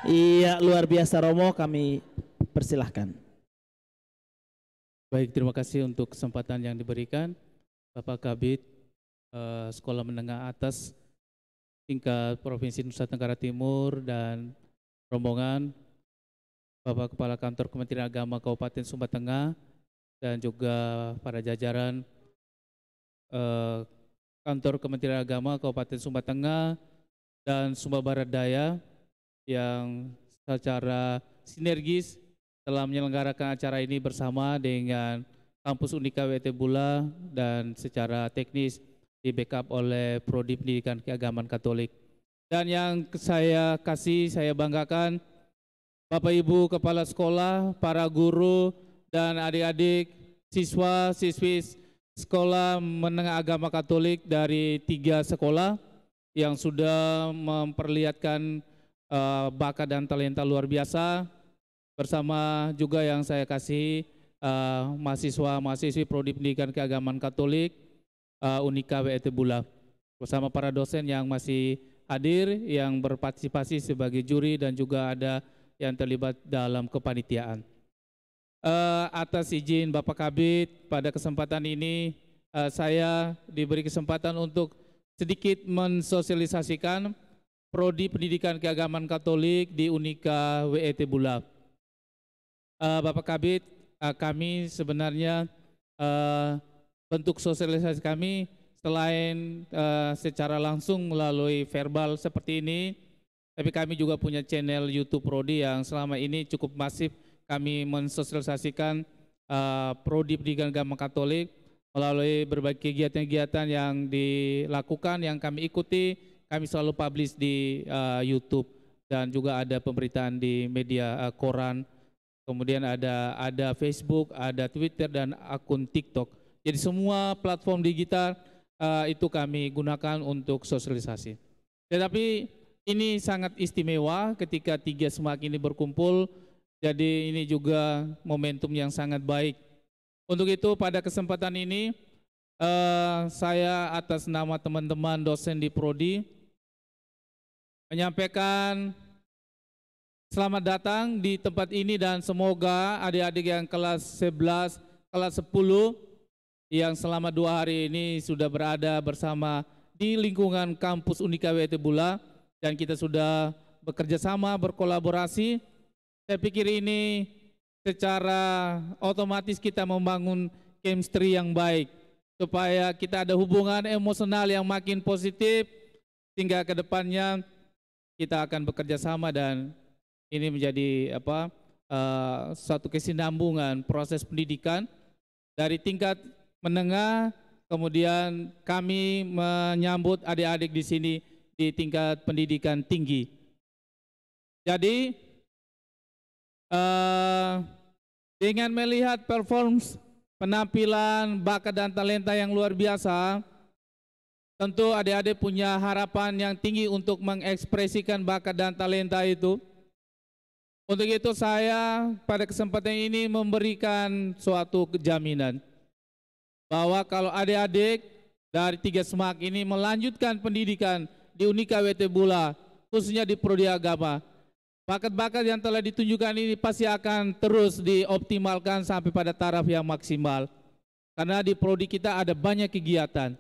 Iya, luar biasa Romo, kami persilahkan. Baik, terima kasih untuk kesempatan yang diberikan Bapak Kabid Sekolah Menengah Atas tingkat Provinsi Nusa Tenggara Timur dan rombongan Bapak Kepala Kantor Kementerian Agama Kabupaten Sumba Tengah dan juga para jajaran Kantor Kementerian Agama Kabupaten Sumba Tengah dan Sumba Barat Daya yang secara sinergis telah menyelenggarakan acara ini bersama dengan Kampus Unika WT Bula dan secara teknis di backup oleh Prodi Pendidikan Keagamaan Katolik. Dan yang saya banggakan Bapak Ibu Kepala Sekolah, para guru dan adik-adik siswa siswi Sekolah Menengah Agama Katolik dari 3 sekolah yang sudah memperlihatkan bakat dan talenta luar biasa, bersama juga yang saya kasih mahasiswa-mahasiswi Prodi Pendidikan Keagamaan Katolik Unika WT Bula, bersama para dosen yang masih hadir, yang berpartisipasi sebagai juri dan juga ada yang terlibat dalam kepanitiaan. Atas izin Bapak Kabid, pada kesempatan ini saya diberi kesempatan untuk sedikit mensosialisasikan Prodi Pendidikan Keagamaan Katolik di Unika WT Bula. Bapak Kabid, kami sebenarnya bentuk sosialisasi kami selain secara langsung melalui verbal seperti ini, tapi kami juga punya channel YouTube Prodi yang selama ini cukup masif kami mensosialisasikan Prodi Pendidikan Agama Katolik melalui berbagai kegiatan-kegiatan yang dilakukan, yang kami ikuti. Kami selalu publish di YouTube dan juga ada pemberitaan di media koran, kemudian ada Facebook, ada Twitter dan akun TikTok. Jadi semua platform digital itu kami gunakan untuk sosialisasi. Tetapi ini sangat istimewa ketika 3 SMAK ini berkumpul, jadi ini juga momentum yang sangat baik. Untuk itu pada kesempatan ini saya atas nama teman-teman dosen di Prodi menyampaikan selamat datang di tempat ini dan semoga adik-adik yang kelas 11, kelas 10 yang selama 2 hari ini sudah berada bersama di lingkungan kampus Unika WT Bula dan kita sudah bekerja sama, berkolaborasi. Saya pikir ini secara otomatis kita membangun chemistry yang baik supaya kita ada hubungan emosional yang makin positif sehingga ke depannya kita akan bekerja sama dan ini menjadi suatu kesinambungan proses pendidikan dari tingkat menengah, kemudian kami menyambut adik-adik di sini di tingkat pendidikan tinggi. Jadi dengan melihat performance, penampilan, bakat dan talenta yang luar biasa, tentu adik-adik punya harapan yang tinggi untuk mengekspresikan bakat dan talenta itu. Untuk itu saya pada kesempatan ini memberikan suatu jaminan bahwa kalau adik-adik dari 3 SMAK ini melanjutkan pendidikan di Unika WT Bula, khususnya di Prodi Agama, bakat-bakat yang telah ditunjukkan ini pasti akan terus dioptimalkan sampai pada taraf yang maksimal. Karena di Prodi kita ada banyak kegiatan.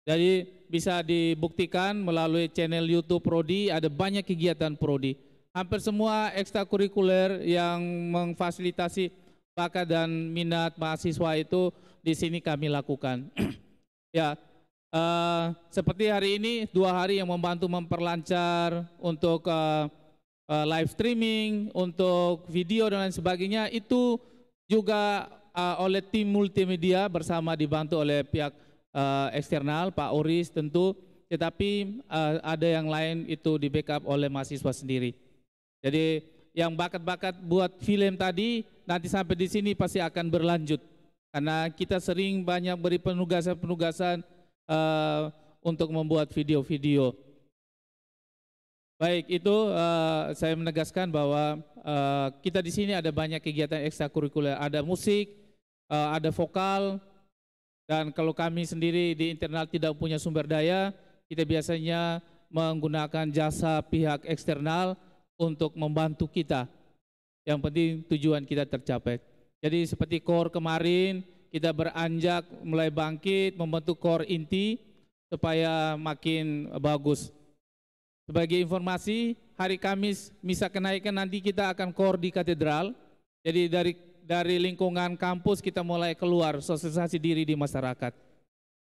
Jadi bisa dibuktikan melalui channel YouTube Prodi, ada banyak kegiatan Prodi. Hampir semua ekstrakurikuler yang memfasilitasi bakat dan minat mahasiswa itu di sini kami lakukan. Ya, seperti hari ini 2 hari yang membantu memperlancar untuk live streaming, untuk video dan lain sebagainya, itu juga oleh tim multimedia bersama dibantu oleh pihak eksternal, Pak Oris tentu, tetapi ada yang lain itu di backup oleh mahasiswa sendiri. Jadi yang bakat-bakat buat film tadi nanti sampai di sini pasti akan berlanjut karena kita sering banyak beri penugasan-penugasan untuk membuat video-video. Baik, itu saya menegaskan bahwa kita di sini ada banyak kegiatan ekstrakurikuler, ada musik, ada vokal. Dan kalau kami sendiri di internal tidak punya sumber daya, kita biasanya menggunakan jasa pihak eksternal untuk membantu kita. Yang penting tujuan kita tercapai. Jadi seperti core kemarin, kita beranjak mulai bangkit membentuk core inti supaya makin bagus. Sebagai informasi, hari Kamis misa kenaikan nanti kita akan core di katedral. Jadi dari lingkungan kampus kita mulai keluar sosialisasi diri di masyarakat.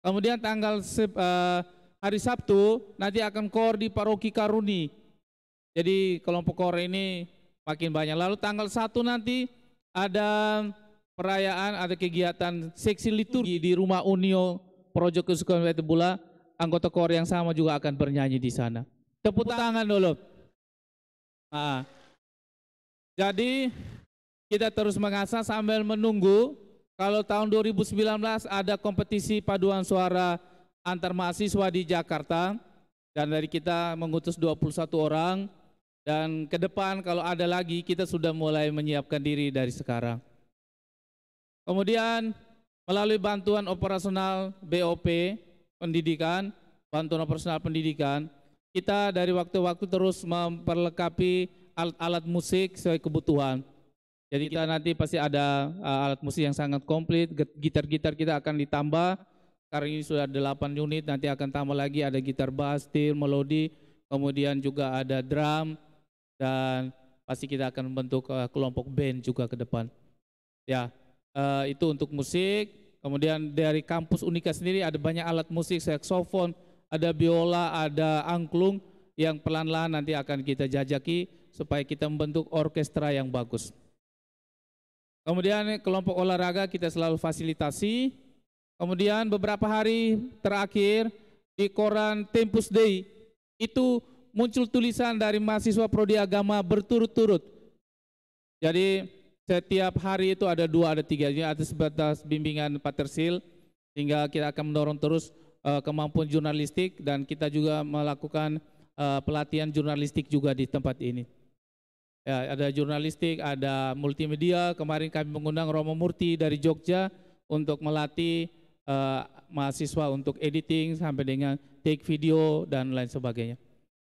Kemudian hari Sabtu nanti akan core di Paroki Karuni. Jadi kelompok core ini makin banyak. Lalu tanggal 1 nanti ada perayaan, ada kegiatan seksi liturgi di Rumah Unio Projo Kesukuan Wetebula. Anggota core yang sama juga akan bernyanyi di sana. Tepuk tangan dulu. Nah, jadi kita terus mengasah sambil menunggu. Kalau tahun 2019 ada kompetisi paduan suara antar mahasiswa di Jakarta, dan dari kita mengutus 21 orang. Dan ke depan kalau ada lagi kita sudah mulai menyiapkan diri dari sekarang. Kemudian melalui bantuan operasional BOP pendidikan, bantuan operasional pendidikan, kita dari waktu-waktu terus memperlengkapi alat-alat musik sesuai kebutuhan. Jadi kita nanti pasti ada alat musik yang sangat komplit, gitar-gitar kita akan ditambah, karena ini sudah 8 unit, nanti akan tambah lagi ada gitar bass, steel, melodi, kemudian juga ada drum, dan pasti kita akan membentuk kelompok band juga ke depan. Ya, itu untuk musik. Kemudian dari kampus Unika sendiri ada banyak alat musik, saksofon, ada biola, ada angklung yang pelan-pelan nanti akan kita jajaki supaya kita membentuk orkestra yang bagus. Kemudian kelompok olahraga kita selalu fasilitasi. Kemudian beberapa hari terakhir di koran Tempus Dei itu muncul tulisan dari mahasiswa prodi agama berturut-turut. Jadi setiap hari itu ada 2, ada 3, atas batas bimbingan Patersil, sehingga kita akan mendorong terus kemampuan jurnalistik, dan kita juga melakukan pelatihan jurnalistik juga di tempat ini. Ya, ada jurnalistik, ada multimedia. Kemarin kami mengundang Romo Murti dari Jogja untuk melatih mahasiswa untuk editing sampai dengan take video dan lain sebagainya.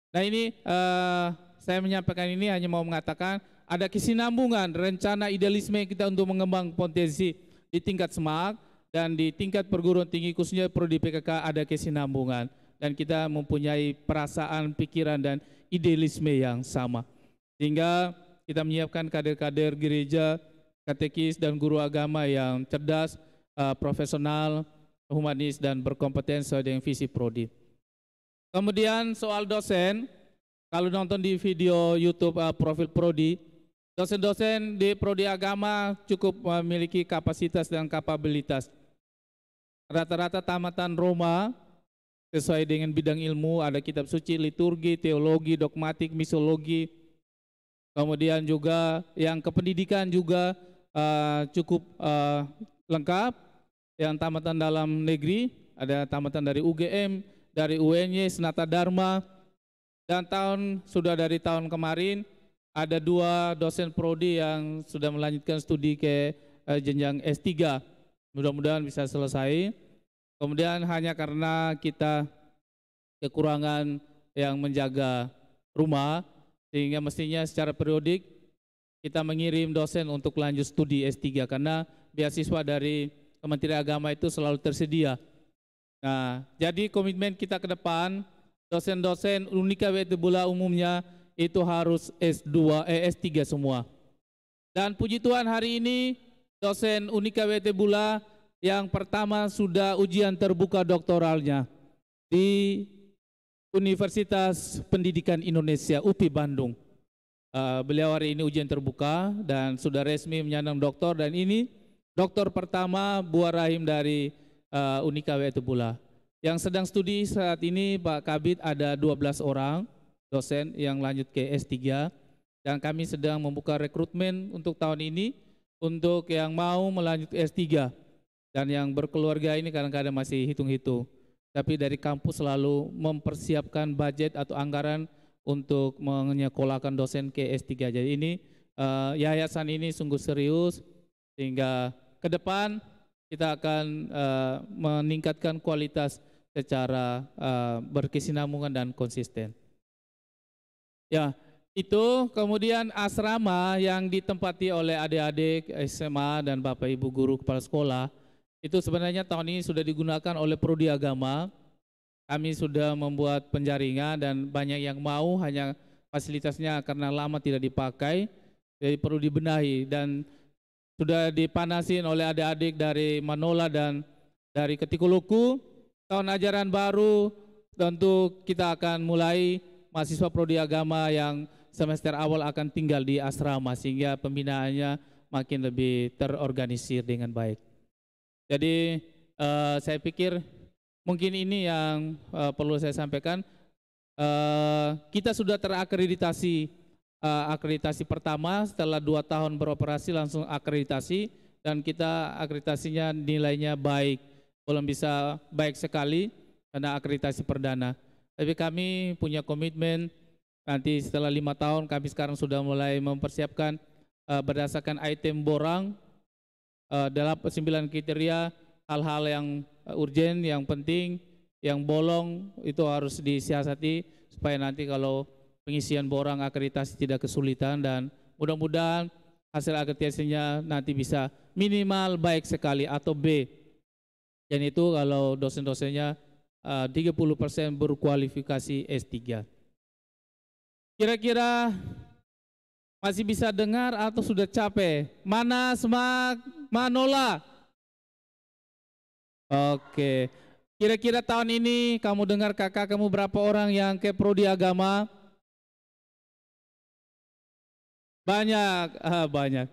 Nah ini saya menyampaikan ini hanya mau mengatakan ada kesinambungan rencana idealisme kita untuk mengembang potensi di tingkat SMAK dan di tingkat perguruan tinggi khususnya prodi PKK ada kesinambungan, dan kita mempunyai perasaan, pikiran dan idealisme yang sama, sehingga kita menyiapkan kader-kader gereja, katekis dan guru agama yang cerdas, profesional, humanis dan berkompeten sesuai dengan visi prodi. Kemudian soal dosen, kalau nonton di video YouTube profil prodi, dosen-dosen di prodi agama cukup memiliki kapasitas dan kapabilitas. Rata-rata tamatan Roma sesuai dengan bidang ilmu, ada kitab suci, liturgi, teologi, dogmatik, misiologi. Kemudian juga yang kependidikan juga cukup lengkap. Yang tamatan dalam negeri, ada tamatan dari UGM, dari UNY, Senata Dharma, dan sudah dari tahun kemarin ada 2 dosen prodi yang sudah melanjutkan studi ke jenjang S3. Mudah-mudahan bisa selesai. Kemudian hanya karena kita kekurangan yang menjaga rumah, sehingga mestinya secara periodik kita mengirim dosen untuk lanjut studi S3, karena beasiswa dari Kementerian Agama itu selalu tersedia. Nah, jadi komitmen kita ke depan, dosen-dosen Unika Wetebula umumnya itu harus S3 semua. Dan puji Tuhan hari ini dosen Unika Wetebula yang pertama sudah ujian terbuka doktoralnya di Universitas Pendidikan Indonesia UPI Bandung. Beliau hari ini ujian terbuka dan sudah resmi menyandang doktor, dan ini doktor pertama buah rahim dari Unika Wetebula. Yang sedang studi saat ini Pak Kabid ada 12 orang dosen yang lanjut ke S3, dan kami sedang membuka rekrutmen untuk tahun ini untuk yang mau melanjut ke S3, dan yang berkeluarga ini kadang-kadang masih hitung-hitung. Tapi dari kampus selalu mempersiapkan budget atau anggaran untuk menyekolahkan dosen ke S3. Jadi ini yayasan ini sungguh serius, sehingga ke depan kita akan meningkatkan kualitas secara berkesinambungan dan konsisten. Ya, itu kemudian asrama yang ditempati oleh adik-adik SMA dan Bapak Ibu guru kepala sekolah, itu sebenarnya tahun ini sudah digunakan oleh Prodi Agama. Kami sudah membuat penjaringan dan banyak yang mau, hanya fasilitasnya karena lama tidak dipakai, jadi perlu dibenahi, dan sudah dipanasin oleh adik-adik dari Manola dan dari Ketikuluku. Tahun ajaran baru tentu kita akan mulai mahasiswa Prodi Agama yang semester awal akan tinggal di asrama sehingga pembinaannya makin lebih terorganisir dengan baik. Jadi saya pikir mungkin ini yang perlu saya sampaikan. Kita sudah terakreditasi, akreditasi pertama setelah 2 tahun beroperasi langsung akreditasi, dan kita akreditasinya nilainya baik, belum bisa baik sekali karena akreditasi perdana. Tapi kami punya komitmen nanti setelah 5 tahun kami sekarang sudah mulai mempersiapkan berdasarkan item borang dalam 9 kriteria, hal-hal yang urgen, yang penting, yang bolong itu harus disiasati supaya nanti kalau pengisian borang akreditasi tidak kesulitan, dan mudah-mudahan hasil akreditasinya nanti bisa minimal baik sekali atau B. Dan itu kalau dosen-dosennya 30% berkualifikasi S3. Kira-kira masih bisa dengar atau sudah capek? Mana Manola? Oke. Kira-kira tahun ini kamu dengar kakak kamu berapa orang yang ke Prodi Agama? Banyak, banyak.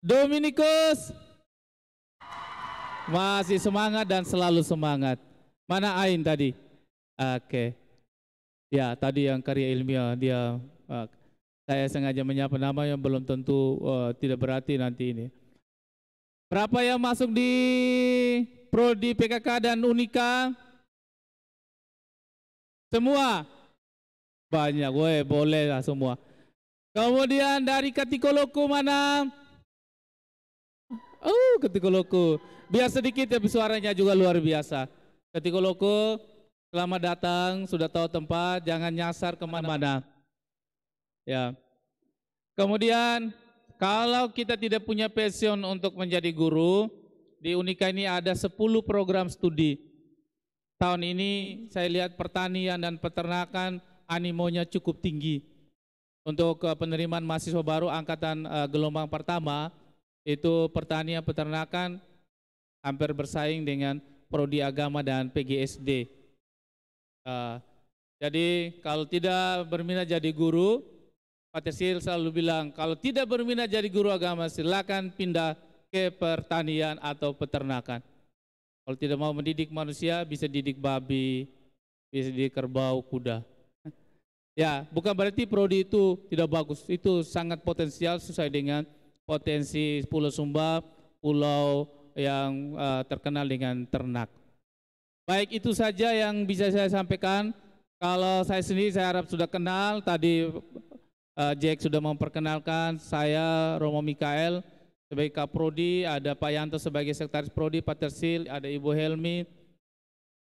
Dominikus masih semangat dan selalu semangat. Mana Ain tadi? Oke. Ya, tadi yang karya ilmiah dia, saya sengaja menyapa namanya, belum tentu tidak berarti nanti ini. Berapa yang masuk di Prodi PKK dan Unika? Semua? Banyak, boleh lah semua. Kemudian dari Ketikoloku mana? Ketikoloku. Biar sedikit tapi suaranya juga luar biasa. Ketikoloku, selamat datang, sudah tahu tempat, jangan nyasar kemana-mana. Ya. Kemudian kalau kita tidak punya passion untuk menjadi guru, di Unika ini ada 10 program studi. Tahun ini saya lihat pertanian dan peternakan animonya cukup tinggi. Untuk penerimaan mahasiswa baru angkatan gelombang pertama, itu pertanian peternakan hampir bersaing dengan Prodi Agama dan PGSD. Jadi kalau tidak berminat jadi guru, Pak Tersil selalu bilang kalau tidak berminat jadi guru agama silakan pindah ke pertanian atau peternakan. Kalau tidak mau mendidik manusia bisa didik babi, bisa didik kerbau, kuda. Ya, bukan berarti prodi itu tidak bagus, itu sangat potensial sesuai dengan potensi Pulau Sumba, pulau yang terkenal dengan ternak. Baik, itu saja yang bisa saya sampaikan. Kalau saya sendiri saya harap sudah kenal, tadi Jack sudah memperkenalkan saya Romo Mikael sebagai Kaprodi, ada Pak Yanto sebagai Sekretaris Prodi, Pak Tersil, ada Ibu Helmi,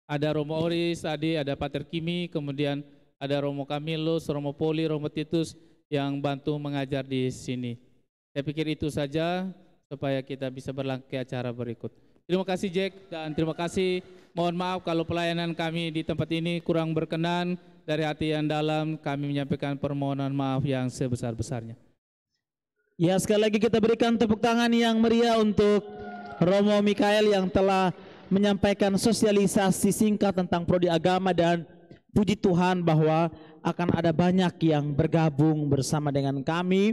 ada Romo Oris tadi, ada Pak Terkimi, kemudian ada Romo Kamilus, Romo Poli, Romo Titus yang bantu mengajar di sini. Saya pikir itu saja supaya kita bisa berlanjut ke acara berikut. Terima kasih Jack dan terima kasih. Mohon maaf kalau pelayanan kami di tempat ini kurang berkenan. Dari hati yang dalam kami menyampaikan permohonan maaf yang sebesar-besarnya. Ya, sekali lagi kita berikan tepuk tangan yang meriah untuk Romo Mikael yang telah menyampaikan sosialisasi singkat tentang Prodi Agama, dan puji Tuhan bahwa akan ada banyak yang bergabung bersama dengan kami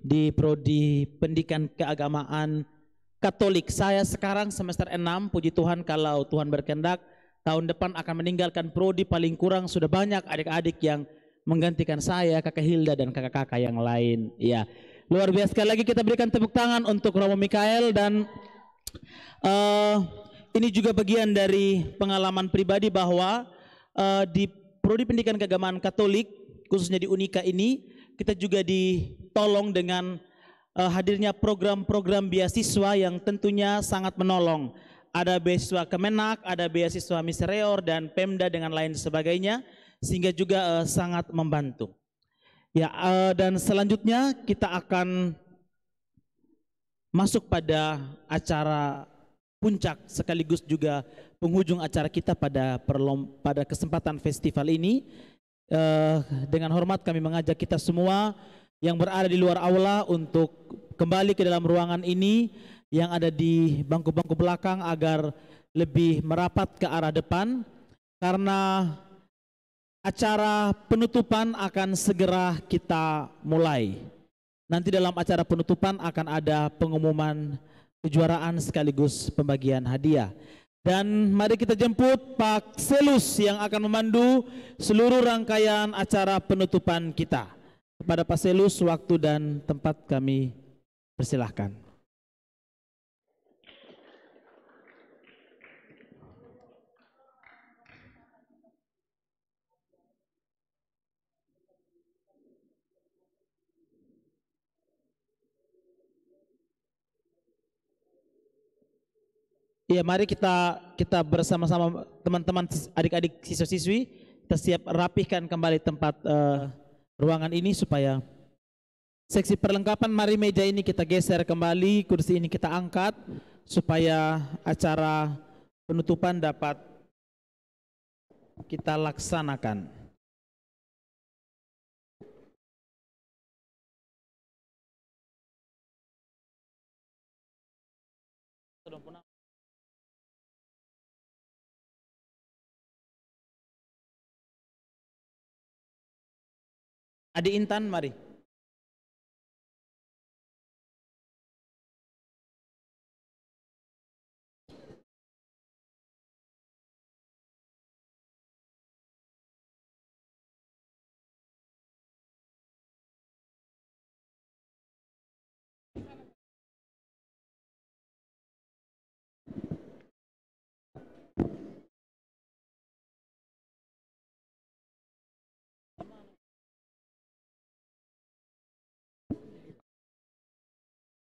di Prodi Pendidikan Keagamaan Katolik. Saya sekarang semester 6, puji Tuhan kalau Tuhan berkehendak tahun depan akan meninggalkan prodi, paling kurang sudah banyak adik-adik yang menggantikan saya, kakak Hilda dan kakak-kakak yang lain. Ya, luar biasa. Sekali lagi kita berikan tepuk tangan untuk Romo Mikael, dan ini juga bagian dari pengalaman pribadi bahwa di Prodi Pendidikan Keagamaan Katolik, khususnya di Unika ini, kita juga ditolong dengan hadirnya program-program beasiswa yang tentunya sangat menolong. ada beasiswa Kemenak, ada beasiswa Misereor dan Pemda dengan lain sebagainya, sehingga juga sangat membantu. Ya, dan selanjutnya kita akan masuk pada acara puncak sekaligus juga penghujung acara kita pada kesempatan festival ini. Dengan hormat kami mengajak kita semua yang berada di luar aula untuk kembali ke dalam ruangan ini, yang ada di bangku-bangku belakang agar lebih merapat ke arah depan, karena acara penutupan akan segera kita mulai. Nanti dalam acara penutupan akan ada pengumuman kejuaraan sekaligus pembagian hadiah. Dan mari kita jemput Pak Selus yang akan memandu seluruh rangkaian acara penutupan kita. Kepada Pak Selus, waktu dan tempat kami persilahkan. Ya, mari kita bersama-sama teman-teman adik-adik siswa-siswi kita siap rapihkan kembali tempat ruangan ini supaya seksi perlengkapan. Mari meja ini kita geser kembali, kursi ini kita angkat supaya acara penutupan dapat kita laksanakan. Adi Intan, mari.